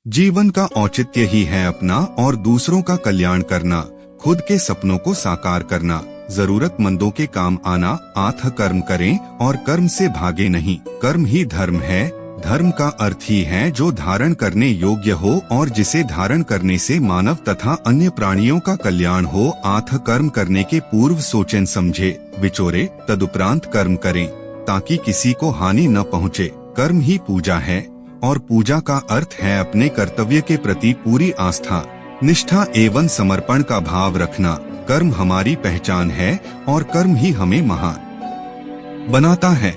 जीवन का औचित्य ही है अपना और दूसरों का कल्याण करना, खुद के सपनों को साकार करना, जरूरतमंदों के काम आना। आत्थ कर्म करें और कर्म से भागे नहीं, कर्म ही धर्म है। धर्म का अर्थ ही है जो धारण करने योग्य हो और जिसे धारण करने से मानव तथा अन्य प्राणियों का कल्याण हो। आत्थ कर्म करने के पूर्व सोचें समझे विचोरे, तदुपरांत कर्म करें ताकि किसी को हानि न पहुँचे। कर्म ही पूजा है और पूजा का अर्थ है अपने कर्तव्य के प्रति पूरी आस्था, निष्ठा एवं समर्पण का भाव रखना। कर्म हमारी पहचान है और कर्म ही हमें महान बनाता है।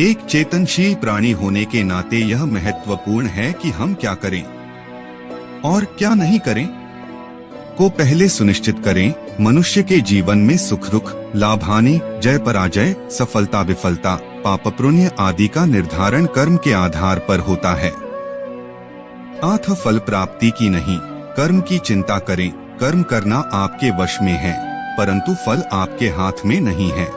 एक चेतनशील प्राणी होने के नाते यह महत्वपूर्ण है कि हम क्या करें और क्या नहीं करें को पहले सुनिश्चित करें। मनुष्य के जीवन में सुख दुख, लाभ हानि, जय पराजय, सफलता विफलता, पाप पुण्य आदि का निर्धारण कर्म के आधार पर होता है। आत्थ फल प्राप्ति की नहीं, कर्म की चिंता करें। कर्म करना आपके वश में है परंतु फल आपके हाथ में नहीं है।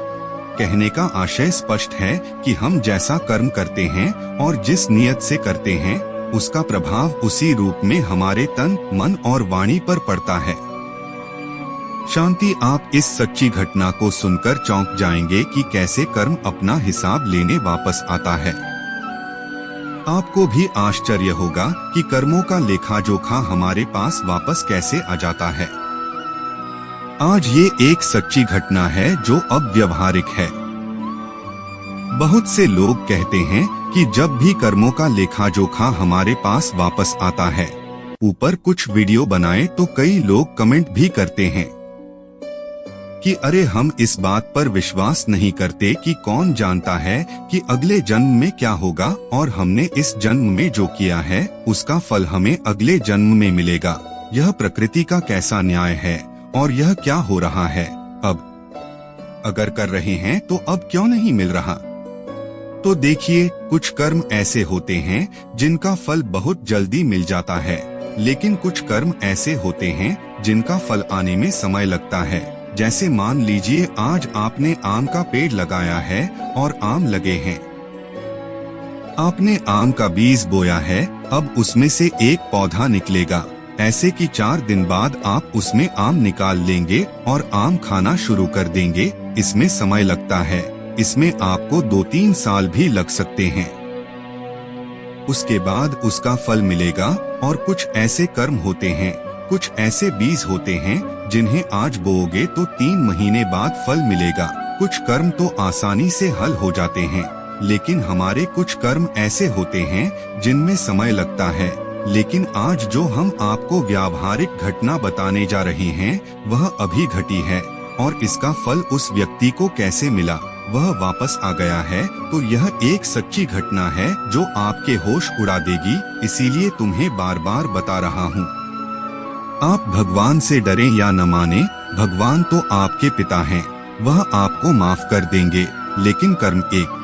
कहने का आशय स्पष्ट है कि हम जैसा कर्म करते हैं और जिस नियत से करते हैं उसका प्रभाव उसी रूप में हमारे तन, मन और वाणी पर पड़ता है। शांति, आप इस सच्ची घटना को सुनकर चौंक जाएंगे कि कैसे कर्म अपना हिसाब लेने वापस आता है। आपको भी आश्चर्य होगा कि कर्मों का लेखा जोखा हमारे पास वापस कैसे आ जाता है। आज ये एक सच्ची घटना है जो अब व्यवहारिक है। बहुत से लोग कहते हैं कि जब भी कर्मों का लेखा जोखा हमारे पास वापस आता है, ऊपर कुछ वीडियो बनाए तो कई लोग कमेंट भी करते हैं कि अरे हम इस बात पर विश्वास नहीं करते कि कौन जानता है कि अगले जन्म में क्या होगा और हमने इस जन्म में जो किया है उसका फल हमें अगले जन्म में मिलेगा। यह प्रकृति का कैसा न्याय है और यह क्या हो रहा है अब। अगर कर रहे हैं तो अब क्यों नहीं मिल रहा। तो देखिए, कुछ कर्म ऐसे होते हैं जिनका फल बहुत जल्दी मिल जाता है, लेकिन कुछ कर्म ऐसे होते हैं जिनका फल आने में समय लगता है। जैसे मान लीजिए आज आपने आम का पेड़ लगाया है और आम लगे हैं। आपने आम का बीज बोया है, अब उसमें से एक पौधा निकलेगा। ऐसे कि 4 दिन बाद आप उसमें आम निकाल लेंगे और आम खाना शुरू कर देंगे। इसमें समय लगता है, इसमें आपको 2-3 साल भी लग सकते हैं। उसके बाद उसका फल मिलेगा। और कुछ ऐसे कर्म होते हैं, कुछ ऐसे बीज होते हैं जिन्हें आज बोओगे तो 3 महीने बाद फल मिलेगा। कुछ कर्म तो आसानी से हल हो जाते हैं, लेकिन हमारे कुछ कर्म ऐसे होते हैं जिनमें समय लगता है। लेकिन आज जो हम आपको व्यावहारिक घटना बताने जा रहे हैं वह अभी घटी है और इसका फल उस व्यक्ति को कैसे मिला, वह वापस आ गया है। तो यह एक सच्ची घटना है जो आपके होश उड़ा देगी, इसीलिए तुम्हें बार बार बता रहा हूँ। आप भगवान से डरें या न माने, भगवान तो आपके पिता हैं, वह आपको माफ कर देंगे। लेकिन कर्म एक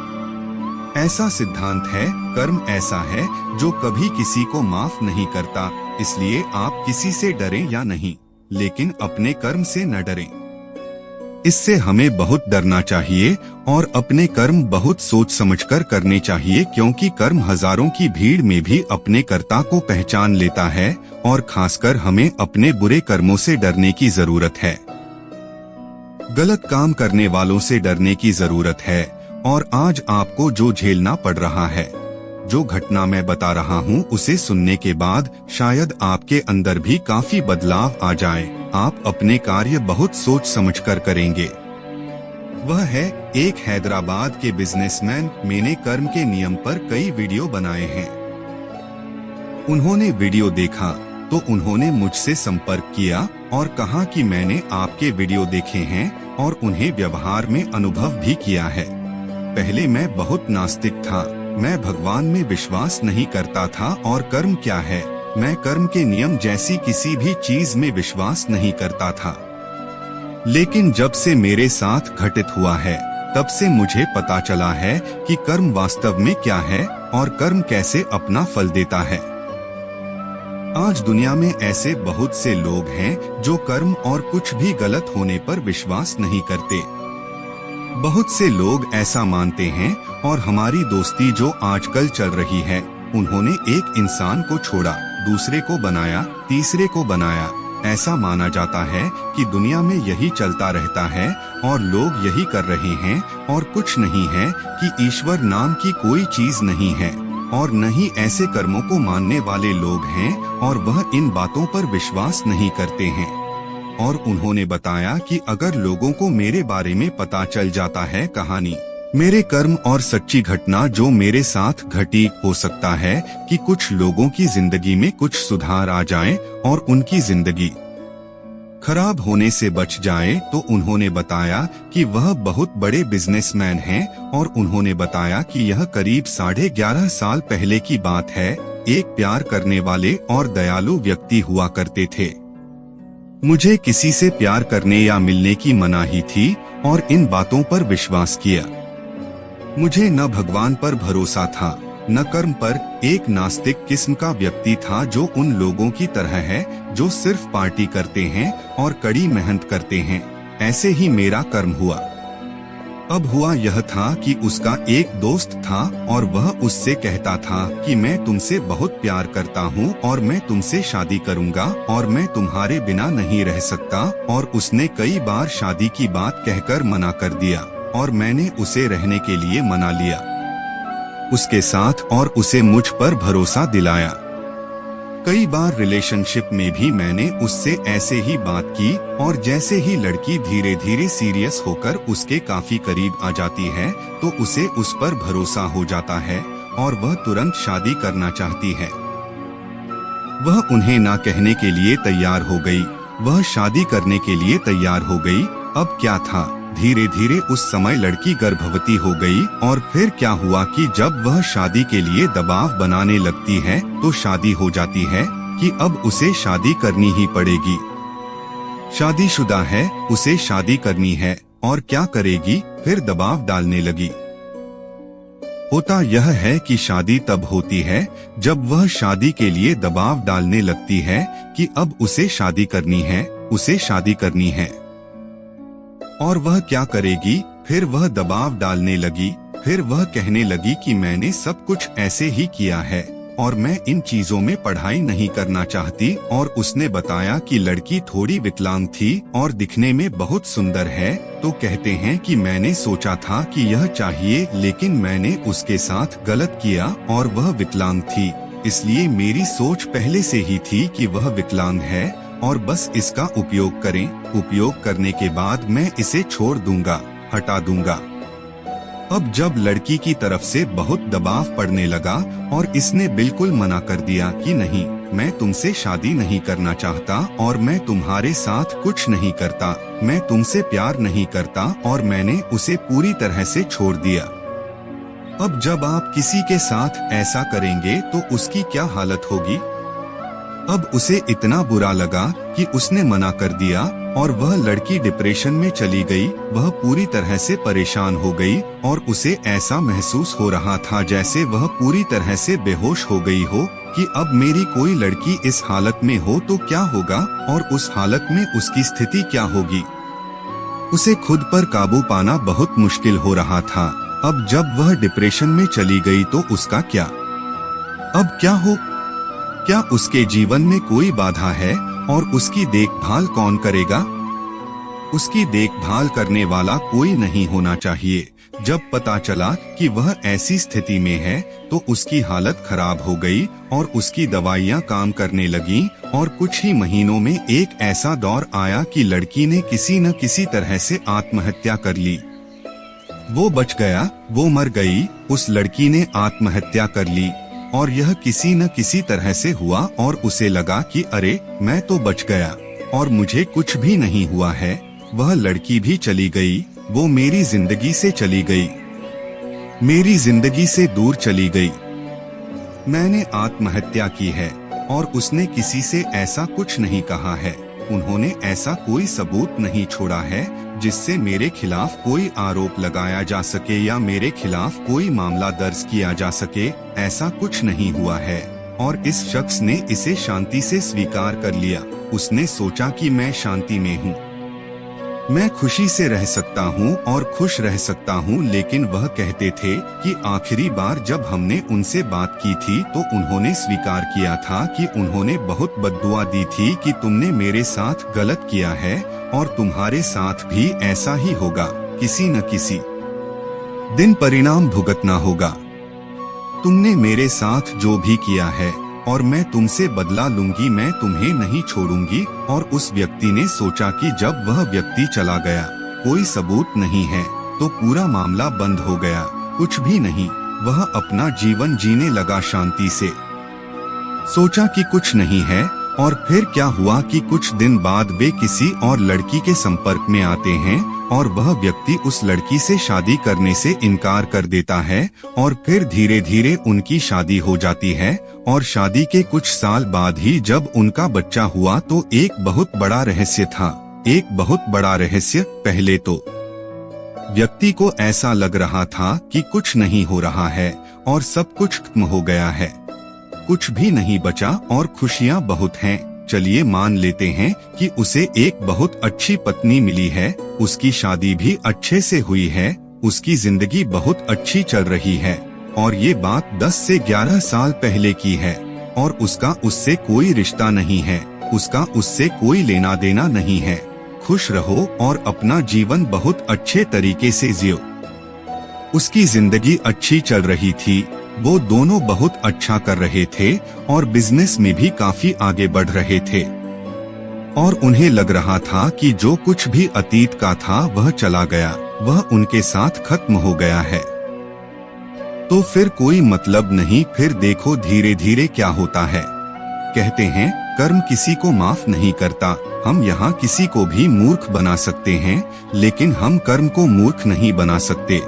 ऐसा सिद्धांत है, कर्म ऐसा है जो कभी किसी को माफ नहीं करता। इसलिए आप किसी से डरें या नहीं, लेकिन अपने कर्म से न डरें। इससे हमें बहुत डरना चाहिए और अपने कर्म बहुत सोच समझकर करने चाहिए, क्योंकि कर्म हजारों की भीड़ में भी अपने कर्ता को पहचान लेता है और खासकर हमें अपने बुरे कर्मों से डरने की जरूरत है। गलत काम करने वालों से डरने की जरूरत है। और आज आपको जो झेलना पड़ रहा है, जो घटना मैं बता रहा हूँ, उसे सुनने के बाद शायद आपके अंदर भी काफी बदलाव आ जाए। आप अपने कार्य बहुत सोच समझकर करेंगे। वह है एक हैदराबाद के बिजनेसमैन। मैंने कर्म के नियम पर कई वीडियो बनाए हैं। उन्होंने वीडियो देखा तो उन्होंने मुझसे संपर्क किया और कहा कि मैंने आपके वीडियो देखे हैं और उन्हें व्यवहार में अनुभव भी किया है। पहले मैं बहुत नास्तिक था, मैं भगवान में विश्वास नहीं करता था और कर्म क्या है, मैं कर्म के नियम जैसी किसी भी चीज में विश्वास नहीं करता था। लेकिन जब से मेरे साथ घटित हुआ है तब से मुझे पता चला है कि कर्म वास्तव में क्या है और कर्म कैसे अपना फल देता है। आज दुनिया में ऐसे बहुत से लोग हैं जो कर्म और कुछ भी गलत होने पर विश्वास नहीं करते। बहुत से लोग ऐसा मानते हैं और हमारी दोस्ती जो आजकल चल रही है उन्होंने एक इंसान को छोड़ा, दूसरे को बनाया, तीसरे को बनाया। ऐसा माना जाता है कि दुनिया में यही चलता रहता है और लोग यही कर रहे हैं और कुछ नहीं है, कि ईश्वर नाम की कोई चीज नहीं है और न ही ऐसे कर्मों को मानने वाले लोग हैं और वह इन बातों पर विश्वास नहीं करते हैं। और उन्होंने बताया कि अगर लोगों को मेरे बारे में पता चल जाता है कहानी, मेरे कर्म और सच्ची घटना जो मेरे साथ घटी, हो सकता है कि कुछ लोगों की जिंदगी में कुछ सुधार आ जाए और उनकी जिंदगी खराब होने से बच जाए। तो उन्होंने बताया कि वह बहुत बड़े बिजनेसमैन हैं और उन्होंने बताया कि यह करीब 11.5 साल पहले की बात है। एक प्यार करने वाले और दयालु व्यक्ति हुआ करते थे। मुझे किसी से प्यार करने या मिलने की मनाही थी और इन बातों पर विश्वास किया। मुझे न भगवान पर भरोसा था न कर्म पर। एक नास्तिक किस्म का व्यक्ति था जो उन लोगों की तरह है जो सिर्फ पार्टी करते हैं और कड़ी मेहनत करते हैं। ऐसे ही मेरा कर्म हुआ। अब हुआ यह था कि उसका एक दोस्त था और वह उससे कहता था कि मैं तुमसे बहुत प्यार करता हूँ और मैं तुमसे शादी करूँगा और मैं तुम्हारे बिना नहीं रह सकता। और उसने कई बार शादी की बात कहकर मना कर दिया और मैंने उसे रहने के लिए मना लिया उसके साथ और उसे मुझ पर भरोसा दिलाया। कई बार रिलेशनशिप में भी मैंने उससे ऐसे ही बात की और जैसे ही लड़की धीरे धीरे सीरियस होकर उसके काफी करीब आ जाती है तो उसे उस पर भरोसा हो जाता है और वह तुरंत शादी करना चाहती है। वह उन्हें ना कहने के लिए तैयार हो गई, वह शादी करने के लिए तैयार हो गई। अब क्या था, धीरे धीरे उस समय लड़की गर्भवती हो गई और फिर क्या हुआ कि जब वह शादी के लिए दबाव बनाने लगती है तो शादी हो जाती है कि अब उसे शादी करनी ही पड़ेगी। शादीशुदा है, उसे शादी करनी है और क्या करेगी, फिर दबाव डालने लगी। होता यह है कि शादी तब होती है जब वह शादी के लिए दबाव डालने लगती है कि अब उसे शादी करनी है, उसे शादी करनी है। और वह क्या करेगी, फिर वह दबाव डालने लगी, फिर वह कहने लगी कि मैंने सब कुछ ऐसे ही किया है और मैं इन चीजों में पढ़ाई नहीं करना चाहती। और उसने बताया कि लड़की थोड़ी विकलांग थी और दिखने में बहुत सुंदर है। तो कहते हैं कि मैंने सोचा था कि यह चाहिए, लेकिन मैंने उसके साथ गलत किया और वह विकलांग थी। इसलिए मेरी सोच पहले से ही थी कि वह विकलांग है और बस इसका उपयोग करें, उपयोग करने के बाद मैं इसे छोड़ दूंगा, हटा दूंगा। अब जब लड़की की तरफ से बहुत दबाव पड़ने लगा और इसने बिल्कुल मना कर दिया कि नहीं, मैं तुमसे शादी नहीं करना चाहता और मैं तुम्हारे साथ कुछ नहीं करता, मैं तुमसे प्यार नहीं करता, और मैंने उसे पूरी तरह से छोड़ दिया। अब जब आप किसी के साथ ऐसा करेंगे तो उसकी क्या हालत होगी। अब उसे इतना बुरा लगा कि उसने मना कर दिया और वह लड़की डिप्रेशन में चली गई। वह पूरी तरह से परेशान हो गई और उसे ऐसा महसूस हो रहा था जैसे वह पूरी तरह से बेहोश हो गई हो कि अब मेरी कोई लड़की इस हालत में हो तो क्या होगा और उस हालत में उसकी स्थिति क्या होगी। उसे खुद पर काबू पाना बहुत मुश्किल हो रहा था। अब जब वह डिप्रेशन में चली गई तो उसका क्या, अब क्या हो, क्या उसके जीवन में कोई बाधा है और उसकी देखभाल कौन करेगा। उसकी देखभाल करने वाला कोई नहीं होना चाहिए। जब पता चला कि वह ऐसी स्थिति में है तो उसकी हालत खराब हो गई और उसकी दवाइयाँ काम करने लगी और कुछ ही महीनों में एक ऐसा दौर आया कि लड़की ने किसी न किसी तरह से आत्महत्या कर ली। वो बच गया, वो मर गई, उस लड़की ने आत्महत्या कर ली और यह किसी न किसी तरह से हुआ और उसे लगा कि अरे मैं तो बच गया और मुझे कुछ भी नहीं हुआ है। वह लड़की भी चली गई, वो मेरी जिंदगी से चली गई, मेरी जिंदगी से दूर चली गई। मैंने आत्महत्या की है और उसने किसी से ऐसा कुछ नहीं कहा है। उन्होंने ऐसा कोई सबूत नहीं छोड़ा है जिससे मेरे खिलाफ कोई आरोप लगाया जा सके या मेरे खिलाफ कोई मामला दर्ज किया जा सके। ऐसा कुछ नहीं हुआ है और इस शख्स ने इसे शांति से स्वीकार कर लिया। उसने सोचा कि मैं शांति में हूँ। मैं खुशी से रह सकता हूँ और खुश रह सकता हूँ, लेकिन वह कहते थे कि आखिरी बार जब हमने उनसे बात की थी तो उन्होंने स्वीकार किया था कि उन्होंने बहुत बद्दुआ दी थी कि तुमने मेरे साथ गलत किया है और तुम्हारे साथ भी ऐसा ही होगा, किसी न किसी दिन परिणाम भुगतना होगा। तुमने मेरे साथ जो भी किया है और मैं तुमसे बदला लूंगी, मैं तुम्हें नहीं छोड़ूंगी। और उस व्यक्ति ने सोचा कि जब वह व्यक्ति चला गया, कोई सबूत नहीं है, तो पूरा मामला बंद हो गया, कुछ भी नहीं। वह अपना जीवन जीने लगा शांति से। सोचा कि कुछ नहीं है, और फिर क्या हुआ कि कुछ दिन बाद वे किसी और लड़की के संपर्क में आते हैं और वह व्यक्ति उस लड़की से शादी करने से इनकार कर देता है और फिर धीरे धीरे उनकी शादी हो जाती है। और शादी के कुछ साल बाद ही जब उनका बच्चा हुआ तो एक बहुत बड़ा रहस्य था, एक बहुत बड़ा रहस्य। पहले तो व्यक्ति को ऐसा लग रहा था कि कुछ नहीं हो रहा है और सब कुछ खत्म हो गया है, कुछ भी नहीं बचा और खुशियां बहुत हैं। चलिए मान लेते हैं कि उसे एक बहुत अच्छी पत्नी मिली है, उसकी शादी भी अच्छे से हुई है, उसकी जिंदगी बहुत अच्छी चल रही है। और ये बात 10 से 11 साल पहले की है और उसका उससे कोई रिश्ता नहीं है, उसका उससे कोई लेना देना नहीं है। खुश रहो और अपना जीवन बहुत अच्छे तरीके से जियो। उसकी जिंदगी अच्छी चल रही थी, वो दोनों बहुत अच्छा कर रहे थे और बिजनेस में भी काफी आगे बढ़ रहे थे और उन्हें लग रहा था कि जो कुछ भी अतीत का था वह चला गया, वह उनके साथ खत्म हो गया है। तो फिर कोई मतलब नहीं, फिर देखो धीरे धीरे क्या होता है। कहते हैं कर्म किसी को माफ नहीं करता। हम यहाँ किसी को भी मूर्ख बना सकते हैं, लेकिन हम कर्म को मूर्ख नहीं बना सकते।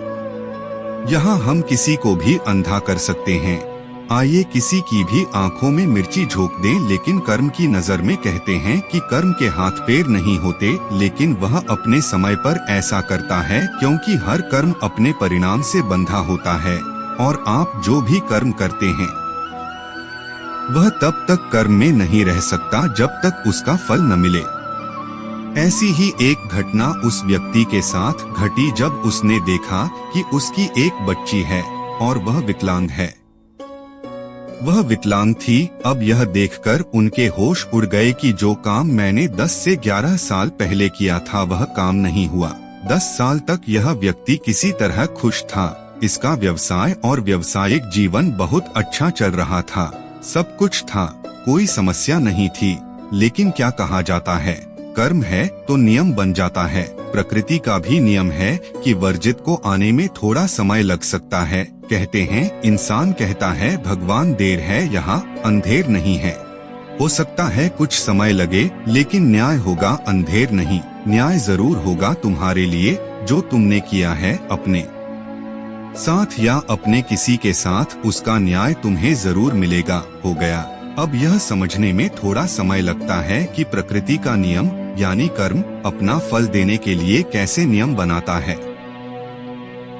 यहाँ हम किसी को भी अंधा कर सकते हैं। आइए किसी की भी आंखों में मिर्ची झोंक दें, लेकिन कर्म की नजर में कहते हैं कि कर्म के हाथ पैर नहीं होते, लेकिन वह अपने समय पर ऐसा करता है, क्योंकि हर कर्म अपने परिणाम से बंधा होता है। और आप जो भी कर्म करते हैं वह तब तक कर्म में नहीं रह सकता जब तक उसका फल न मिले। ऐसी ही एक घटना उस व्यक्ति के साथ घटी जब उसने देखा कि उसकी एक बच्ची है और वह विकलांग है। वह विकलांग थी। अब यह देखकर उनके होश उड़ गए कि जो काम मैंने 10 से 11 साल पहले किया था वह काम नहीं हुआ। 10 साल तक यह व्यक्ति किसी तरह खुश था। इसका व्यवसाय और व्यवसायिक जीवन बहुत अच्छा चल रहा था, सब कुछ था, कोई समस्या नहीं थी। लेकिन क्या कहा जाता है, कर्म है तो नियम बन जाता है। प्रकृति का भी नियम है कि वर्जित को आने में थोड़ा समय लग सकता है। कहते हैं, इंसान कहता है भगवान देर है यहाँ अंधेर नहीं है। हो सकता है कुछ समय लगे, लेकिन न्याय होगा, अंधेर नहीं। न्याय जरूर होगा तुम्हारे लिए, जो तुमने किया है अपने साथ या अपने किसी के साथ, उसका न्याय तुम्हें जरूर मिलेगा। हो गया। अब यह समझने में थोड़ा समय लगता है कि प्रकृति का नियम यानी कर्म अपना फल देने के लिए कैसे नियम बनाता है।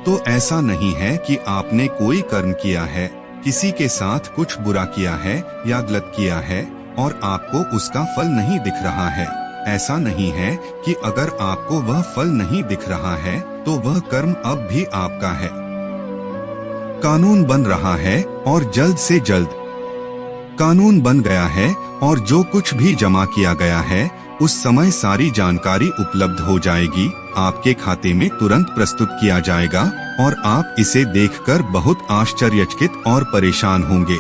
तो ऐसा नहीं है कि आपने कोई कर्म किया है, किसी के साथ कुछ बुरा किया है या गलत किया है और आपको उसका फल नहीं दिख रहा है। ऐसा नहीं है कि अगर आपको वह फल नहीं दिख रहा है तो वह कर्म अब भी आपका है। कानून बन रहा है और जल्द से जल्द कानून बन गया है और जो कुछ भी जमा किया गया है उस समय सारी जानकारी उपलब्ध हो जाएगी, आपके खाते में तुरंत प्रस्तुत किया जाएगा और आप इसे देखकर बहुत आश्चर्यचकित और परेशान होंगे।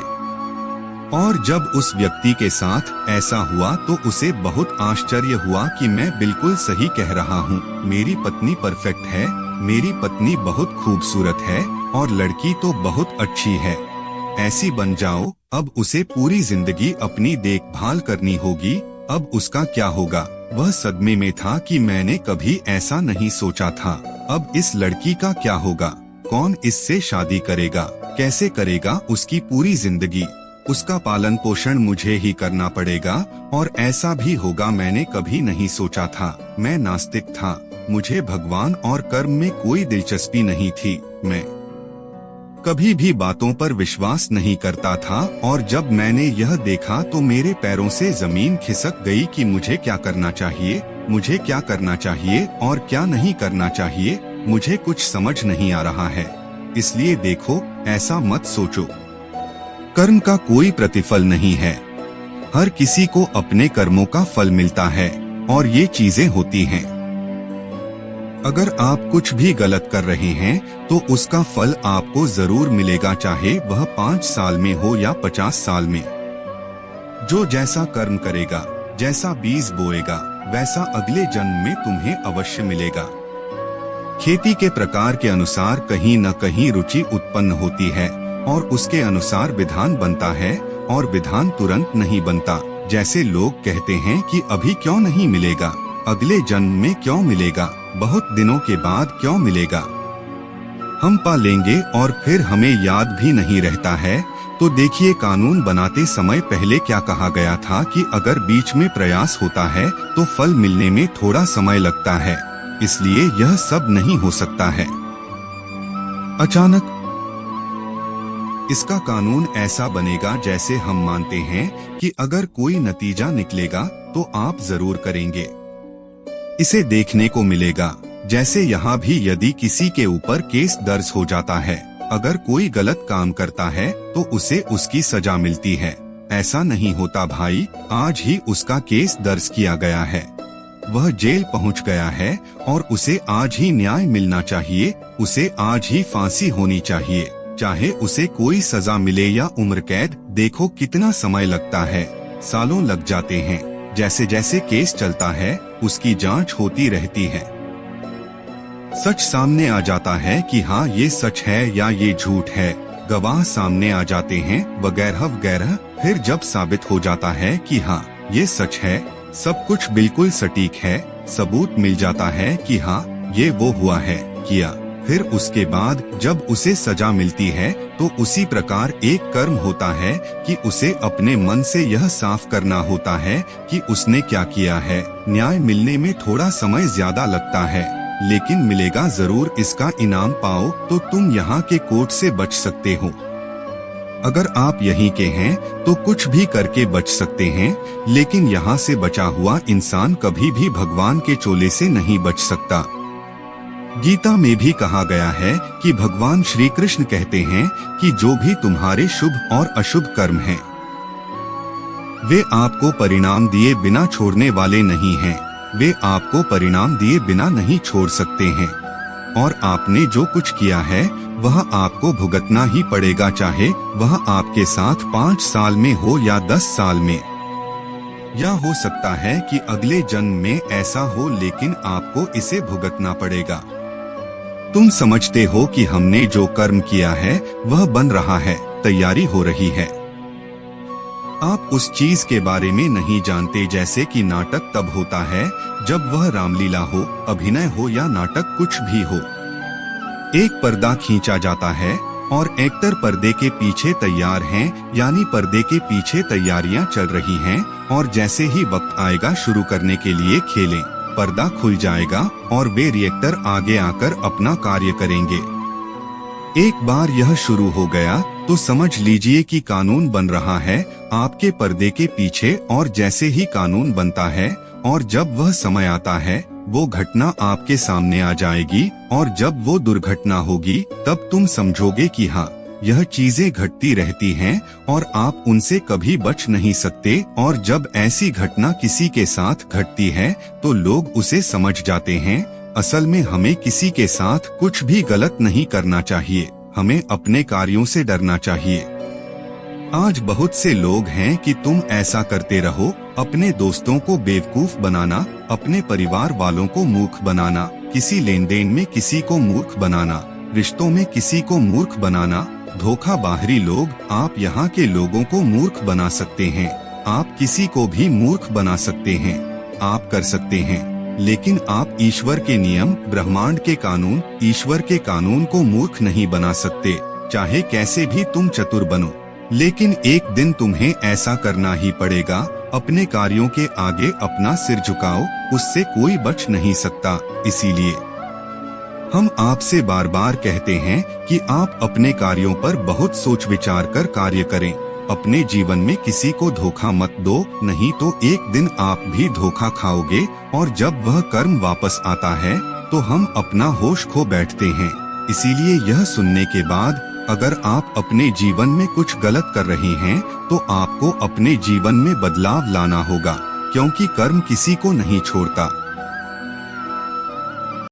और जब उस व्यक्ति के साथ ऐसा हुआ तो उसे बहुत आश्चर्य हुआ कि मैं बिल्कुल सही कह रहा हूँ, मेरी पत्नी परफेक्ट है, मेरी पत्नी बहुत खूबसूरत है और लड़की तो बहुत अच्छी है, ऐसी बन जाओ। अब उसे पूरी जिंदगी अपनी देखभाल करनी होगी। अब उसका क्या होगा? वह सदमे में था कि मैंने कभी ऐसा नहीं सोचा था। अब इस लड़की का क्या होगा? कौन इससे शादी करेगा? कैसे करेगा उसकी पूरी जिंदगी? उसका पालन पोषण मुझे ही करना पड़ेगा और ऐसा भी होगा, मैंने कभी नहीं सोचा था। मैं नास्तिक था, मुझे भगवान और कर्म में कोई दिलचस्पी नहीं थी। मैं कभी भी बातों पर विश्वास नहीं करता था और जब मैंने यह देखा तो मेरे पैरों से जमीन खिसक गई कि मुझे क्या करना चाहिए। मुझे क्या करना चाहिए और क्या नहीं करना चाहिए, मुझे कुछ समझ नहीं आ रहा है। इसलिए देखो, ऐसा मत सोचो। कर्म का कोई प्रतिफल नहीं है। हर किसी को अपने कर्मों का फल मिलता है और ये चीजें होती हैं। अगर आप कुछ भी गलत कर रहे हैं तो उसका फल आपको जरूर मिलेगा, चाहे वह 5 साल में हो या 50 साल में। जो जैसा कर्म करेगा, जैसा बीज बोएगा, वैसा अगले जन्म में तुम्हें अवश्य मिलेगा। खेती के प्रकार के अनुसार कहीं न कहीं रुचि उत्पन्न होती है और उसके अनुसार विधान बनता है, और विधान तुरंत नहीं बनता। जैसे लोग कहते हैं कि अभी क्यों नहीं मिलेगा, अगले जन्म में क्यों मिलेगा, बहुत दिनों के बाद क्यों मिलेगा, हम पा लेंगे और फिर हमें याद भी नहीं रहता है। तो देखिए, कानून बनाते समय पहले क्या कहा गया था कि अगर बीच में प्रयास होता है तो फल मिलने में थोड़ा समय लगता है, इसलिए यह सब नहीं हो सकता है अचानक। इसका कानून ऐसा बनेगा जैसे हम मानते हैं कि अगर कोई नतीजा निकलेगा तो आप जरूर करेंगे, इसे देखने को मिलेगा। जैसे यहाँ भी यदि किसी के ऊपर केस दर्ज हो जाता है, अगर कोई गलत काम करता है तो उसे उसकी सजा मिलती है। ऐसा नहीं होता भाई, आज ही उसका केस दर्ज किया गया है, वह जेल पहुँच गया है और उसे आज ही न्याय मिलना चाहिए, उसे आज ही फांसी होनी चाहिए, चाहे उसे कोई सजा मिले या उम्र कैद। देखो कितना समय लगता है, सालों लग जाते हैं। जैसे जैसे केस चलता है उसकी जांच होती रहती है, सच सामने आ जाता है कि हाँ ये सच है या ये झूठ है, गवाह सामने आ जाते हैं वगैरह वगैरह। फिर जब साबित हो जाता है कि हाँ ये सच है, सब कुछ बिल्कुल सटीक है, सबूत मिल जाता है कि हाँ ये वो हुआ है, किया, फिर उसके बाद जब उसे सजा मिलती है तो उसी प्रकार एक कर्म होता है कि उसे अपने मन से यह साफ करना होता है कि उसने क्या किया है। न्याय मिलने में थोड़ा समय ज्यादा लगता है, लेकिन मिलेगा जरूर। इसका इनाम पाओ तो तुम यहाँ के कोर्ट से बच सकते हो। अगर आप यहीं के हैं तो कुछ भी करके बच सकते हैं, लेकिन यहाँ से बचा हुआ इंसान कभी भी भगवान के चोले से नहीं बच सकता। गीता में भी कहा गया है कि भगवान श्री कृष्ण कहते हैं कि जो भी तुम्हारे शुभ और अशुभ कर्म हैं, वे आपको परिणाम दिए बिना छोड़ने वाले नहीं हैं, वे आपको परिणाम दिए बिना नहीं छोड़ सकते हैं। और आपने जो कुछ किया है वह आपको भुगतना ही पड़ेगा, चाहे वह आपके साथ 5 साल में हो या 10 साल में। या हो सकता है कि अगले जन्म में ऐसा हो, लेकिन आपको इसे भुगतना पड़ेगा। तुम समझते हो कि हमने जो कर्म किया है वह बन रहा है, तैयारी हो रही है। आप उस चीज के बारे में नहीं जानते, जैसे कि नाटक तब होता है जब वह रामलीला हो, अभिनय हो या नाटक कुछ भी हो। एक पर्दा खींचा जाता है और एक्टर पर्दे के पीछे तैयार हैं, यानी पर्दे के पीछे तैयारियां चल रही हैं, और जैसे ही वक्त आएगा शुरू करने के लिए खेलें, पर्दा खुल जाएगा और वे रिएक्टर आगे आकर अपना कार्य करेंगे। एक बार यह शुरू हो गया तो समझ लीजिए कि कानून बन रहा है आपके पर्दे के पीछे, और जैसे ही कानून बनता है और जब वह समय आता है वो घटना आपके सामने आ जाएगी, और जब वो दुर्घटना होगी तब तुम समझोगे कि हाँ यह चीजें घटती रहती हैं और आप उनसे कभी बच नहीं सकते। और जब ऐसी घटना किसी के साथ घटती है तो लोग उसे समझ जाते हैं। असल में हमें किसी के साथ कुछ भी गलत नहीं करना चाहिए, हमें अपने कार्यों से डरना चाहिए। आज बहुत से लोग हैं कि तुम ऐसा करते रहो, अपने दोस्तों को बेवकूफ बनाना, अपने परिवार वालों को मूर्ख बनाना, किसी लेन देन में किसी को मूर्ख बनाना, रिश्तों में किसी को मूर्ख बनाना, धोखा। बाहरी लोग आप यहाँ के लोगों को मूर्ख बना सकते हैं, आप किसी को भी मूर्ख बना सकते हैं, आप कर सकते हैं, लेकिन आप ईश्वर के नियम, ब्रह्मांड के कानून, ईश्वर के कानून को मूर्ख नहीं बना सकते, चाहे कैसे भी तुम चतुर बनो। लेकिन एक दिन तुम्हें ऐसा करना ही पड़ेगा। अपने कार्यों के आगे अपना सिर झुकाओ, उससे कोई बच नहीं सकता। इसीलिए हम आपसे बार बार कहते हैं कि आप अपने कार्यों पर बहुत सोच विचार कर कार्य करें। अपने जीवन में किसी को धोखा मत दो, नहीं तो एक दिन आप भी धोखा खाओगे और जब वह कर्म वापस आता है तो हम अपना होश खो बैठते हैं। इसीलिए यह सुनने के बाद अगर आप अपने जीवन में कुछ गलत कर रहे हैं तो आपको अपने जीवन में बदलाव लाना होगा, क्योंकि कर्म किसी को नहीं छोड़ता।